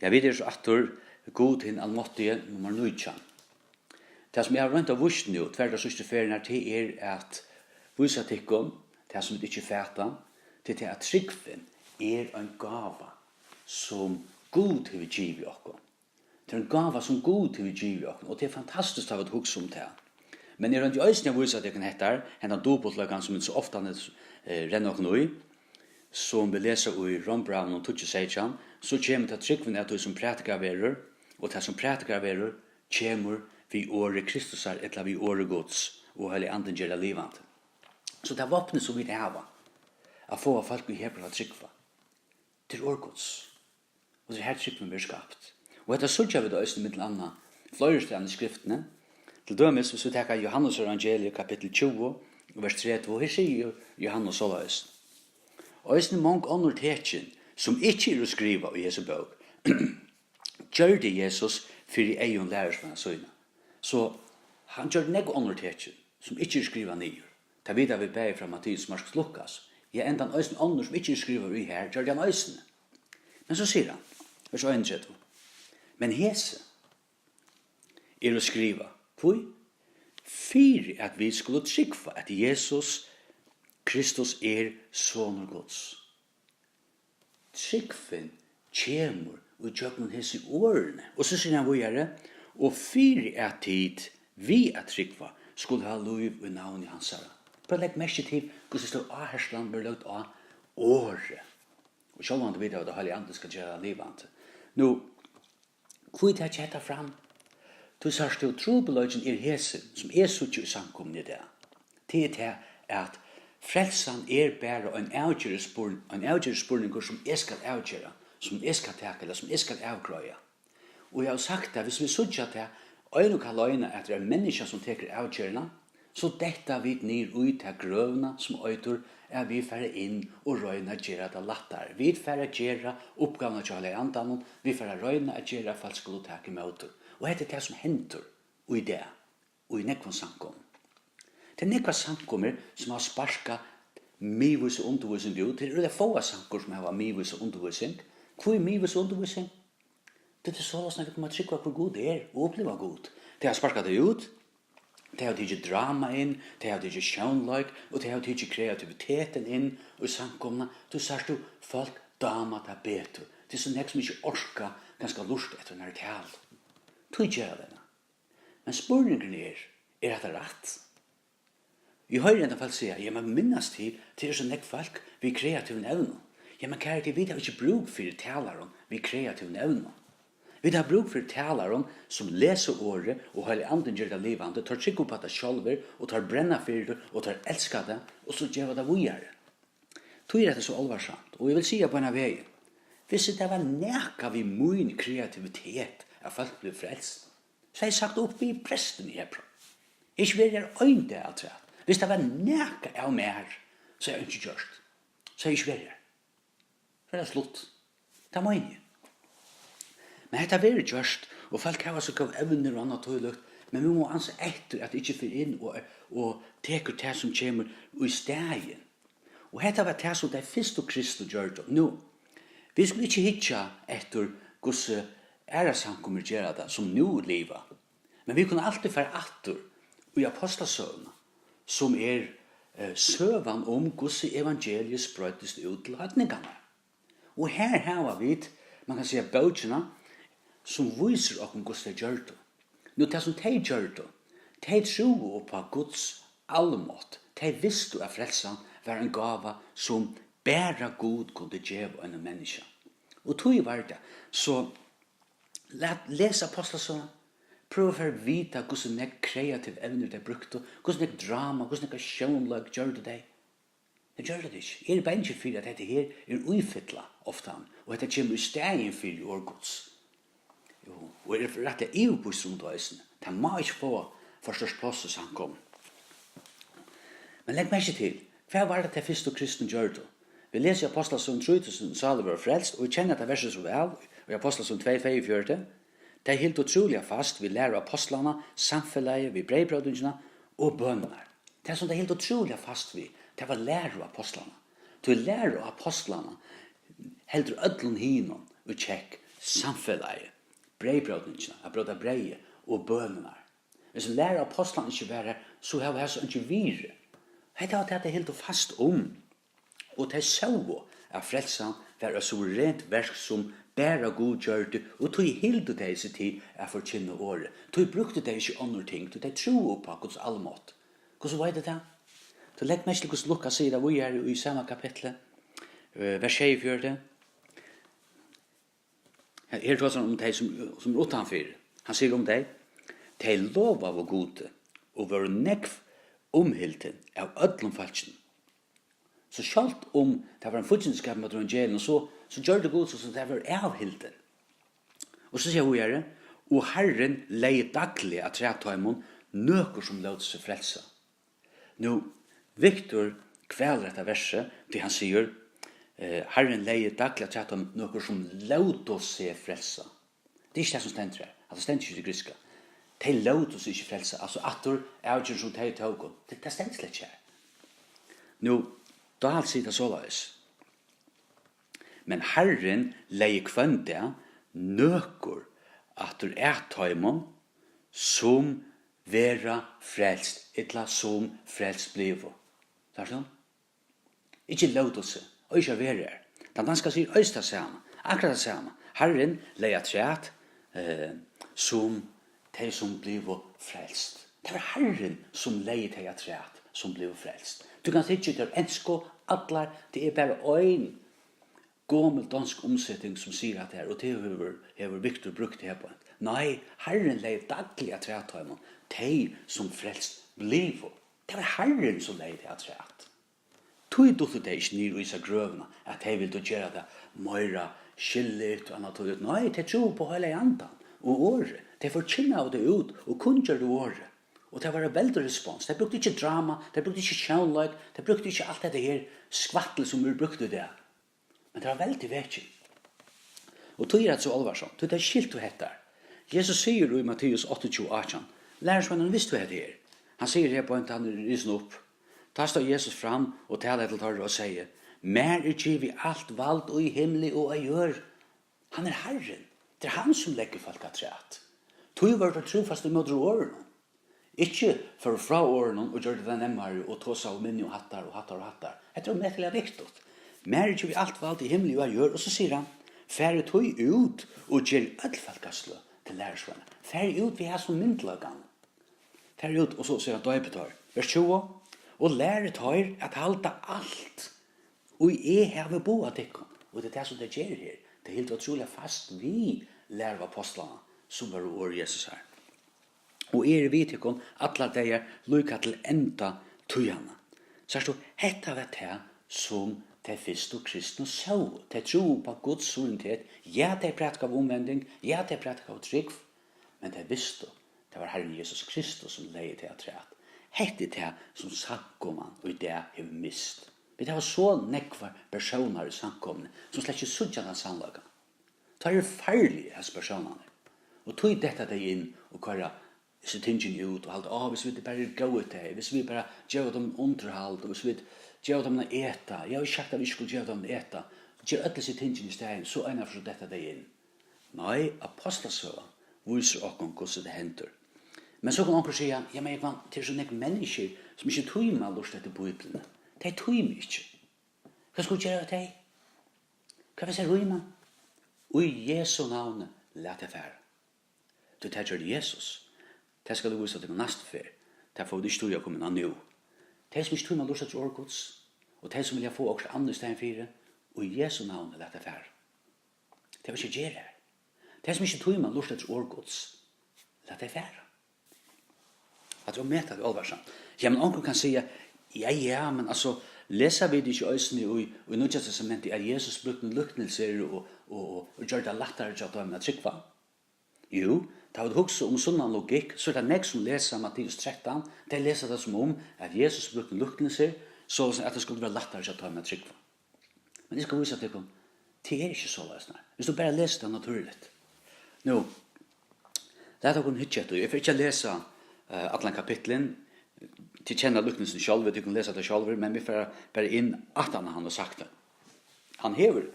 Jeg vet så atter god til allmåttige nummer 9. Det som jeg har rønt av vurs nå, tverda sørste ferien her til at vise tikkum, det som ikke fæta, til at tryggven en gava som god til vi giver okkom. Det en gava som god til vi giver okkom, og det fantastisk av å huske om det. Men jeg rønt i øyne jeg vise tikkun hettar, hendan dobotløkan som så ofte renner okkom i, som vi leser i Rombraun og 26, så kommer det tryggven at det som prætikar verur, og det som prætikar verur, kommer vi åre Kristusar, etla vi åre Guds, og hele anden gjør det livant. Så det er våpnet som vi hava, at få folk i hebra tryggva, til åre Guds, og det er her tryggven blir skapt. Og etter sørger vi da øyne mitt anna, flere steder i skriftene, til dømes, hvis vi tenker Johannes evangeliet kapittel 20, vers 3, her sier Johannes såleis. Og øyne mange andre tekjen, som ikke å skriva i Jesu bok, gjør det Jesus for i egen lærersmann søgna. Så han gjør nek andre tekjen, som ikke skriva nyer. Ta videre vi ber fra Mattias, Markus, Lukas. Jeg enda øyne andre som ikke skriva i her, gjør det han øyne. Men så sier han, vers 31, men hese å skriva, for at vi skulle tryggva at Jesus Kristus sonur Guds. Tryggven kjemur og gjøknen hese årene. Og så sier han videre, og for at tid vi at tryggva skulle ha lov i navn i hans herre. Bare legg mest til hvordan det står Ahersland blir lagt av året. Og selv om det videre at det heilige andre skal gjøre livant. Nå, hvor er det ikke fram? Du sier til trobeløgjen hese, som suttje i samkommen i det. Det til at frelsan bare en avgjørespurning som jeg skal avgjøre, som jeg skal take, eller som jeg skal avgrøye. Og jeg har sagt det, hvis vi suttje til øyne kan løgne at det er mennesker som teker avgjørende, så dette vi ned ut til grøvene som øyter vi færre inn og røyne gjøre det lettere. Vi færre gjøre oppgavene til alle andre, vi færre røyne gjøre for at skulle take imot. Og det er det som henter i det, og i nekvann samkommer. Det er nekvann samkommer som har sparska mivus undervisning ut. Det er det få samkommer som har mivus undervisning. Hvor er mivus undervisning? Det er så at vi kommer til å trykke hvor god det er, og oppleve god. Det har sparska det ut. Det har tidlig drama inn, det har tidlig sjønløk, og det har tidlig kreativiteten inn, og i samkomna, du sier du, folk dama det betur. Det er sånn som ikke orska ganske lust etter denne tal. Du gjør det. Men spørningen at det rett? Jeg hører en fall si, ja, men minnes til så nek folk vi kreative evner. Ja, men kjære, vi har ikke bruk for taleren vi kreative evner. Vi har bruk for taleren som leser året og hele andre gjør det livende, tar trygg på det selv, og tar brenna for det, og tar elsker det, og så gjør det videre. Tog er det så alvarsamt, og jeg vil si på en vei, hvis det var neka vi min kreativitet at folk blir frelst, så har jeg sagt opp i presten i Hebron. Ikke vil jeg øyne det alt rett. Hvis det var neka av mer, så har jeg ikke gjort. Så har jeg ikke vil jeg. Så er det slutt. Det må inn. Men dette er veldig gjørst, og folk har så gav evner og annet tøylukt, men vi må anse etter at det ikke fyrer inn og teker det som kommer i stegen. Og dette var det som det første Kristus gjør det. Nå, vi skulle ikke hitja etter hvordan æra samkommer gjør det som nå livet. Men vi kunne alltid være atter i apostlasøvna, som søvan om hvordan evangeliet sprøytes ut til høytningene. Og her har vi, man kan si bøtjene, som viser oss hvordan det gjør det. Nå, det som de gjør det, de tror på Guds allmått. De visste at frelsen var en gava som bare Gud kunne gjøre en menneske. Og tog var det. Så les apostlasøvna, prøv å vite hvordan det kreativ evner de brukte, hvordan det drama, hvordan det sjønlag gjør det de. Det gjør det ikke. Jeg bare ikke for at dette her uifittla ofte, og at det kommer i stegen for i årgods. Og rett det EU-buss rundt øysene. Det må ikke få for størst plass hos han kom. Men legg meg ikke til, hva var det til første kristen gjør det? Vi leser i Apostlasund 3000 saler var frelst, og vi kjenner det verset så vel, og i Apostlasund 2:44, det er helt utrolig fast, vi lærer apostlene, samfunnet, vi brevbrødene og bønner. Det er som det er helt utrolig fast vi, det var lærer apostlene. Du lærer apostlene, heldur ödlun hinon og tjekk, samfellet, breibrødningene, at brøda breie og bønene. Hvis vi lærer apostlene ikke være, så har vi her så ikke vire. Hette var det helt fast om. Og det så at frelsen var et suverent verk som bare god gjør det, og tog hilde det seg til å forkynne året. Tog brukte det ikke andre ting, tog det tro på Guds allmått. Hvordan var det da? Så legg mest til hvordan Lukas sier det, vi er i samme kapittel, vers 24. Her tar han om de som er utenfor. Han sier om de, de lov av gode, og var nekv omhilden av ødlom falskene. Så selv om det var en fortjenskap med evangeliet, så gjør det godt så det var avhilden. Og så sier hun her, og Herren leie daglig at trætøymon nøker som lød seg frelsa. Nå, Victor kveler dette verset, det han sier, Herren leie daglig at trætøymon nøker som lød seg frelsa. Det er ikke det som stender her. Det stender ikke i griska. De lød seg ikke frelsa. Altså, atter avgjør som de tog. Det stender slett ikke her. Nå, da har sier det såleis. Men Herren leie kvønde nøker at du tøymon som vera frelst, etla som frelst blivo. Det er sånn? Ikke lød seg, og ikke være her. Den danska sier øyst det samme, akkurat det samme. Herren leie træt som de som blivo frelst. Det var Herren som leie til træt som blivo frelst. Du kan ikke til ensko, atlar, det er bare øyn gammel dansk omsetning som sier at det er, og det har Victor brukt det her på. Nei, Herren leie daglig at trætøymon, de som frelst blivo. Det var Herren som leie det at træt. Tog dutte det ikke nyr i seg grøvene, at de vil gjøre det møyra skillet og annet. Nei, de tror på hele andan og året. De får kynne av det ut og kun gjøre det året. Og det var en veldig respons. De brukte ikke drama, de brukte ikke sjånløg, de brukte ikke alt dette her skvattel som vi brukte det. Men det var veldig vekking. Og tog det så alvarsomt. Det er skilt du heter. Jesus sier i Matteus 28, lærersmannen visste du heter her. Han sier her på en han risen opp. Da står Jesus fram og taler til torre og sier, mer givet alt valgt og i himmelig og i jør. Han er Herren. Det er han som legger folk av træt. Tog var det trofast i møter årene. Ikke for fra årene og gjør det nemmere og tåsa og minne og hattar og hattar og hattar. Det er mettelig viktig. Mer ikke vi alt valgt i himmelig og gjør. Og så sier han, færre tog ut og gjør ødelfalkastle til lærersvannet. Færre ut vi har som myndlagan. Færre ut, og så sier han døypetar. Vers 20. Og lære tar at halda alt. Og jeg har vi boet tikkum. Og det er det som det gjør her. Det er helt utrolig fast vi lærer av apostlene som var år Jesus her. Og vi tikkum, atla deir lukka til enda tujana. Så stod, hetta vet det som de første kristne så. De tro på Guds suverenitet. Ja, de pratet av omvending. Ja, de pratet av trygg. Men de visste det var Herren Jesus Kristus som leie til at træt. Hette det som samkomman og det har mist. Vi har så nekvar personer i samkomne som slett ikke sudja den sannlaga. Det er farlige hans personer. Og tog dette deg inn og kåre disse tingene ut og halte, hvis vi bare går ut det, hvis vi bare gjør dem underhold, og hvis vi gjør dem eta, jeg har ikke sagt at vi skulle gjøre dem eta, gjør alle disse tingene i stedet, så er det for dette deg inn. Nei, apostelsøen viser åkken hvordan det henter. Men så kan onkel si, ja, men jeg kan til sånne mennesker som ikke tog med lust etter Bibelen. De tog meg ikke. Hva skulle jeg gjøre til? Hva vil jeg røyme? Og i Jesu navn, lät det fære. Du tar det Jesus. Det skal du vise til neste før. Det får du ikke tog å komme nå. De som ikke tog med lust etter årgods, og de som vil få også andre stein fire, og i Jesu navn, lät det fære. Det vil ikke gjøre det. De som ikke tog med lust etter årgods, lät det fære. At du møter det alvarsamt. Ja, men onkel kan si, ja, men altså, leser vi det ikke øyne og i Nødja testamentet at Jesus brukte lyknelser og gjør det lettere til at de er tryggva? Jo, da vi hukse om sånn logikk, så er det nek som leser Matteus 13, de leser det som om at Jesus brukte lyknelser, så at det skulle være lettere til at de er tryggva. Men jeg skal vise til dem, det er ikke så løsende. Hvis du bare leser det naturligt. Nå, det er det kun hyttet, jeg får ikke lese alle kapitlen, til kjenne luknelsen selv, vi kan lese det selv, men vi får bare inn at han har sagt det. Han hever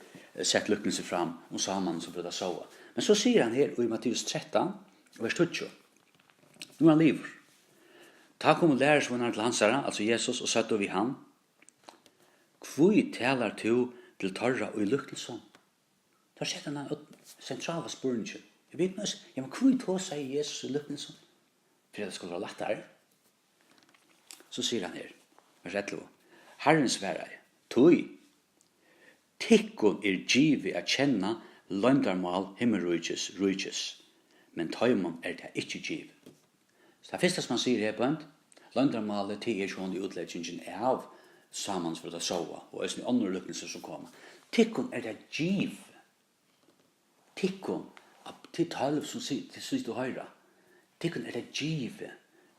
sett lykkelse fram om saman som brød sova. Men så sier han her i Matteus 13, vers 20. Nu han lever. Ta kom og lærer som han til hansara, altså Jesus, og satt vi han. Kvui talar tu til torra og i lykkelsen? Da setter han sentrala spørningen. Jeg vet ikke, ja, men kvui tåsa i Jesus i lykkelsen? For det skulle være lettere. Så sier han her, vers 11. Herren svarer, tui, tikkun givi a kjenna løndarmal himmelrujtjes, men tøymon det ikke givi. Så det første som han sier her på en, løndarmalet til sånn i utleggingen av samans for det sova, og er sånn andre lykkelser som kommer. Tikkun det givi. Tikkun, til tølv som sier du høyra. Tikkun det givi.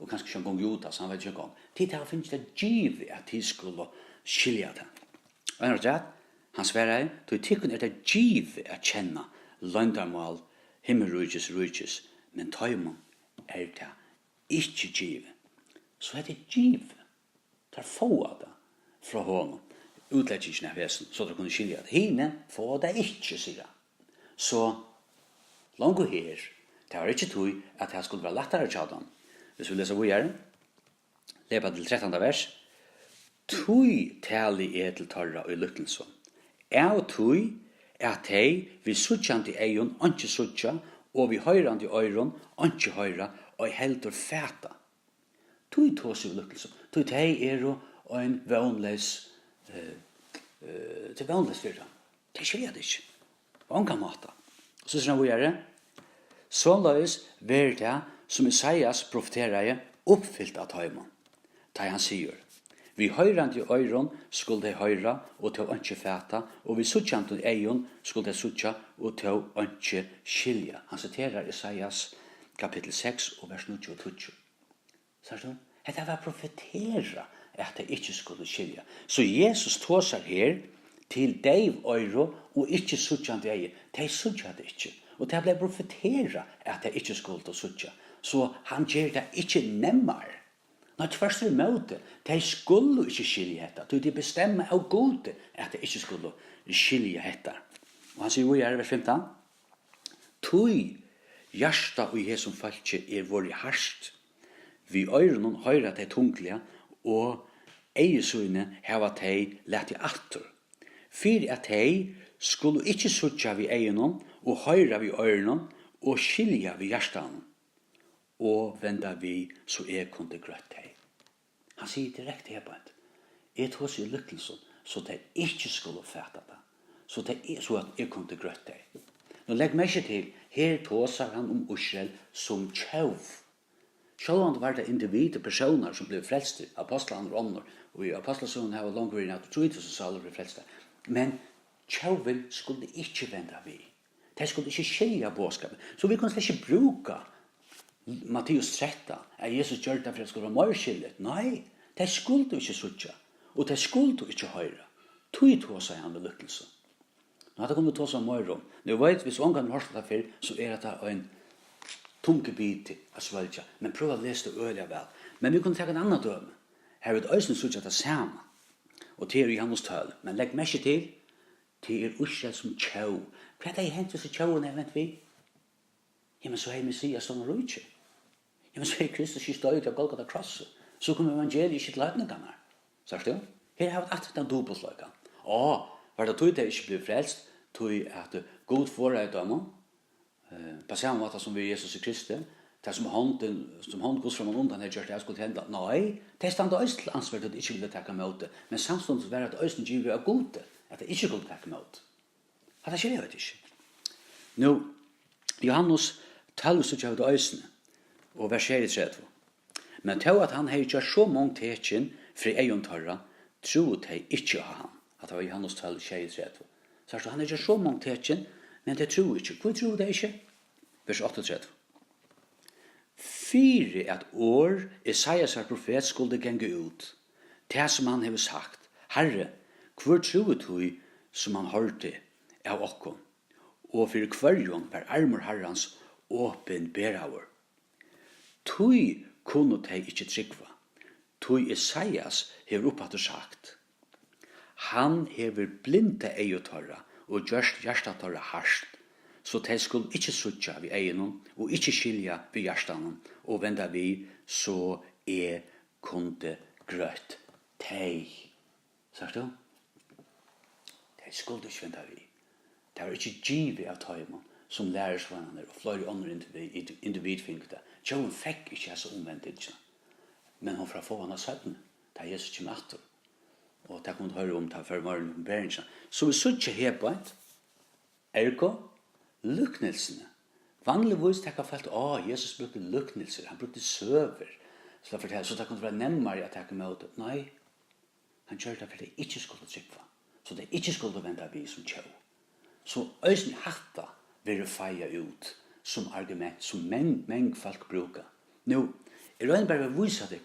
Og kanskje ikke en gang Judas, han vet ikke en gang. Tid til å finne det givet at de skulle skilja det. Og han har sagt, han sverre, til tikkun det givet at kjenne løndarmal, himmelrujtjes, men tøymon det ikke givet. Så det givet. Det få av det fra hånden. Utleggingen av vesen, så de kunne skilja det. Hine få det ikke, sier han. Så, langt her, det var ikke tog at det skulle være lettere tjadan. Hvis vi leser videre, lepa til 13. vers. Tui tali til torra og i lykkelsen. Tui tei vi suttjandi eion, anki suttja, og vi høyrandi øyron, anki høyra, og heldur fæta. Tui tås i lykkelsen. Tui tei jo en vånles, til vånles fyrra. Det skiljer det ikke. Vanka mata. Så sier han videre, så løys ver det som Isaias profeterar uppfyllt av tøymon. Da han sier, vi høyrande i øyron skulle de høyra og til ønske fæta, og vi suttjande i eion skulle de suttja og til ønske skilja. Han citerar Isaias kapittel 6 og vers 9 og 20. Så det var profetera at de ikke skulle skilja. Så Jesus tåsar her til deiv øyro og ikke suttjande i eion. De suttjande ikke. Og det ble profetera at de ikke skulle suttja. Så han gjør det ikke nemmere. Når tvers i møte, de skulle ikke skilje dette. De bestemmer av gode at de ikke skulle skilje dette. Og han sier jo i vers 15, tui hjärsta og i som falske vår harst. Vi øyren høyre de tunglige, og eiesøyne hava de lett i atter. For at de skulle ikke suttja vi eiennom, og høyre vi øyren, og skilja vi hjertan. Og venda vi så kunne grøtt deg. Han sier direkte her på et. Jeg tog seg lykkelsen, så det ikke skulle fæta det. Så at jeg kunne grøtt deg. Nå legg meg ikke til, her tåsar han om Israel som tjauv. Sjålvand var det individer, personer som ble frelst, apostlene og ånder, og i apostlasjonen har langt vært at 3000 saler ble frelst. Men tjauven skulle ikke venda vi. De skulle ikke skilja bådskapet. Så vi kunne slett ikke bruka Matteus 13, at Jesus gjør det for at det skulle være mer skillet. Nei, de skulle ikke suttja, og de skulle ikke høyre. Tui tåsa han med lykkelse. Nå hadde kommet tåsa mer om. Nå vet, hvis ångan har hørt det før, så det en tungebit av svelja. Men prøv å lese det øyelig vel. Men vi kunne ta en annen døme. Her vil øyne suttja det samme. Og til i hans tøl. Men legg mest til Israel som tjau. Hva det hendt hvis tjauene vent vi? Ja, men så Messias sånn rujtje. Ja, men så Kristus ikke støy til Golgata krosset. Så kommer evangeliet ikke til løytningene. Sørst du? Her har vi den dobbeltløyken. Var det tog det ikke ble frelst, tog at god forreit om ham, på samme måte som vi Jesus i Kristi, det som hånd gos fra man undan her gjør det skulle hende. Nei, det stand også til ansvar at det ikke ville takke med det, men samståndet var at øyne giver av gode, at det ikke skulle takke med det. Det skjer jeg vet ikke. Nå, Johannes taler så til øyne, og vers 33. Men til at han har gjort så mange tekin fri egen tørra, tro de ikke ha han. At det var Johannes taler 33. Så han har gjort så mange tekin, men de tror ikke. Hvor tror de ikke? Vers 38. Fyre at år Isaias er profet skulle genge ut. Det som han har sagt. Herre, hvor tror du som han hørte av okkon? Og for kvarjon var armor herrans åpen beravur. Tui kunne de ikke trykva. Tui Isaias har opphatt sagt. han hever blinda ei torra og gjørst hjarta torra harst, så de skulle ikke suttja vi eienum og ikke skilja vi hjartanen og venda vi så kunde grøtt tei. Sagt du? De skulle ikke venda vi. Det var ikke givet av tøymon som lærersvannene og flere andre individfinkta. Tjoen fikk ikke så omvendt ikke. Men hun fra få han av søtten, da Jesus kom atter. Og det kunne høre om det før morgen om bæringen. Så vi suttje her på et. Ergo, luknelsene. Vanligvis tenker folk, Jesus brukte luknelser, han brukte søver. Så det kunne være nemmere at jeg med det. Nei, han gjør det for det ikke skulle trykva. Så det ikke skulle vende vi som tjau. Så øysen hatta vil feia ut som argument, som mange folk brukar. Nå, jeg røyner bare å vise det.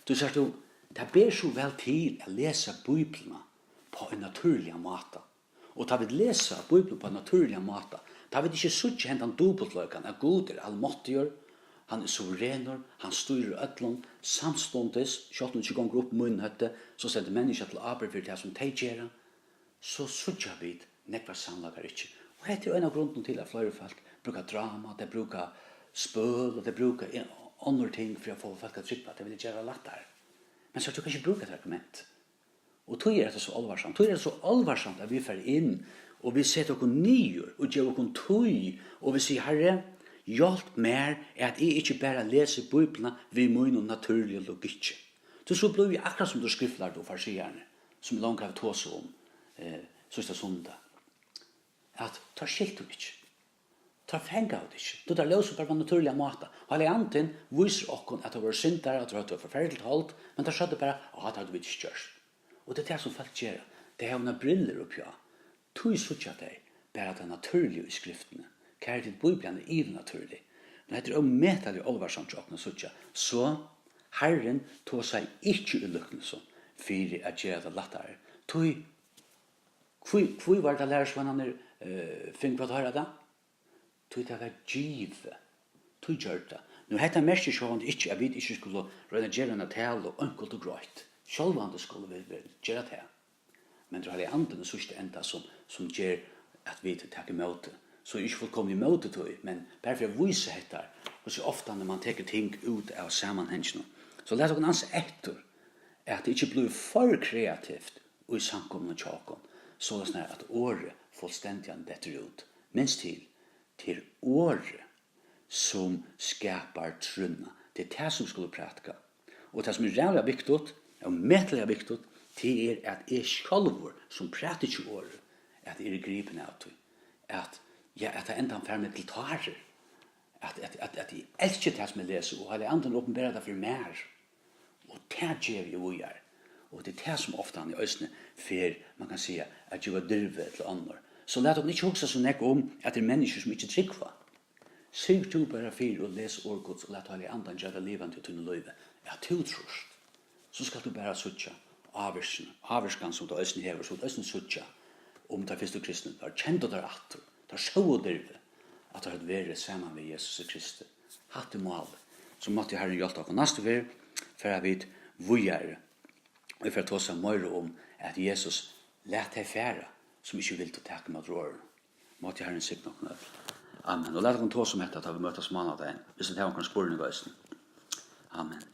Du sier du, det ber så vel til å lese Bibelen på en naturlig måte. Og da vi leser Bibelen på en naturlig måte, da vi ikke suttje hentan dobbeltløykan, at Gud allmåttigur, han suverenor, han styrer ødlom, samståndes, sjått hun ikke gonger opp munnhøtte, så sender mennesker til arbeid for det som de gjør, så suttje vi nekvar sannlagar ikke. Og dette en av grunnen til at flere folk brukar drama, de brukar spøl, og de brukar andre ting for å få folk til å trykke på at de vil gjøre lettere. Men så du kan ikke bruke et argument. Og tog det så alvarsamt. Tog det så alvarsamt at vi får inn, og vi setter oss nyer, og gjør oss tog, og vi sier, Herre, hjelp mer at jeg ikke bare leser Bibelen ved min naturlige logikk. Så blir vi akkurat som du skriftlærte og farsierne, som vi langt av tås om siste søndag. At ta skilt du ikke. Ta fengt av det ikke. Du tar løs på en naturlig måte. Alle anten viser oss at det var syndere, at det var forferdelig holdt, men da skjedde bare, det hadde vi ikke gjort. Og det er det som folk gjør. Det har noen briller oppi. Tog suttja deg, bare at det er naturlig i skriftene. Kære til Bibelen er even naturlig. Men det er omedelig alvarsamt til åkne suttja. Så Herren tog seg ikke i lykkelsen for å gjøre det lettere. Hvor var det lærersvannene fikk på å høre det? Tog det var givet. Tog gjør det. Nå heter mest sånn ikke, jeg vet ikke skulle røyne gjøre en tale og enkelt og grøyt. Selv om det skulle vi gjøre det. Men det er andre sørste enda som gjør at vi tar imot det. Så ikke folk kommer imot det, men bare for å vise dette, og så ofte når man tar ting ut av sammenhengene. Så lær dere anse etter at det ikke blir for kreativt i samkomne tjåken, så det er at året fullstendig detter ut. Minst til året som skapar trunna. Det er det som skulle pratka. Og det som er rævlig viktig, og metelig viktig, det er at jeg sjalvor som prater ikke året, at jeg er gripen av det. At jeg enda ferdig til tarer. At jeg elsker det som jeg leser, og alle andre åpenberer det for mer. Og det gjør vi jo gjør. Og det er det som ofte han i øsene for, man kan si, at jeg var dyrve til andre. Så lær dere ikke huske så nek om at det er mennesker som ikke trykker. Syv to bare fyr og les årgods og lær alle andre gjøre livet til tunne løyve. Ja, tiltrost. Så skal du bare suttje averskan som du øsene hever, så du øsene suttje om det første kristne. Du har kjent og der atter. Du har så og dyrve at du har vært sammen med Jesus Kristus. Hatt det mål. Så måtte Herren hjelpe dere neste fyr, for jeg vet hvor og for å ta seg mer om at Jesus lät deg fære som ikke vil til å takke med råren. Måtte Herren sikre noen øl. Amen. Og lær dere ta som etter at vi møtes mandag. Hvis det er noen spørsmål i Amen.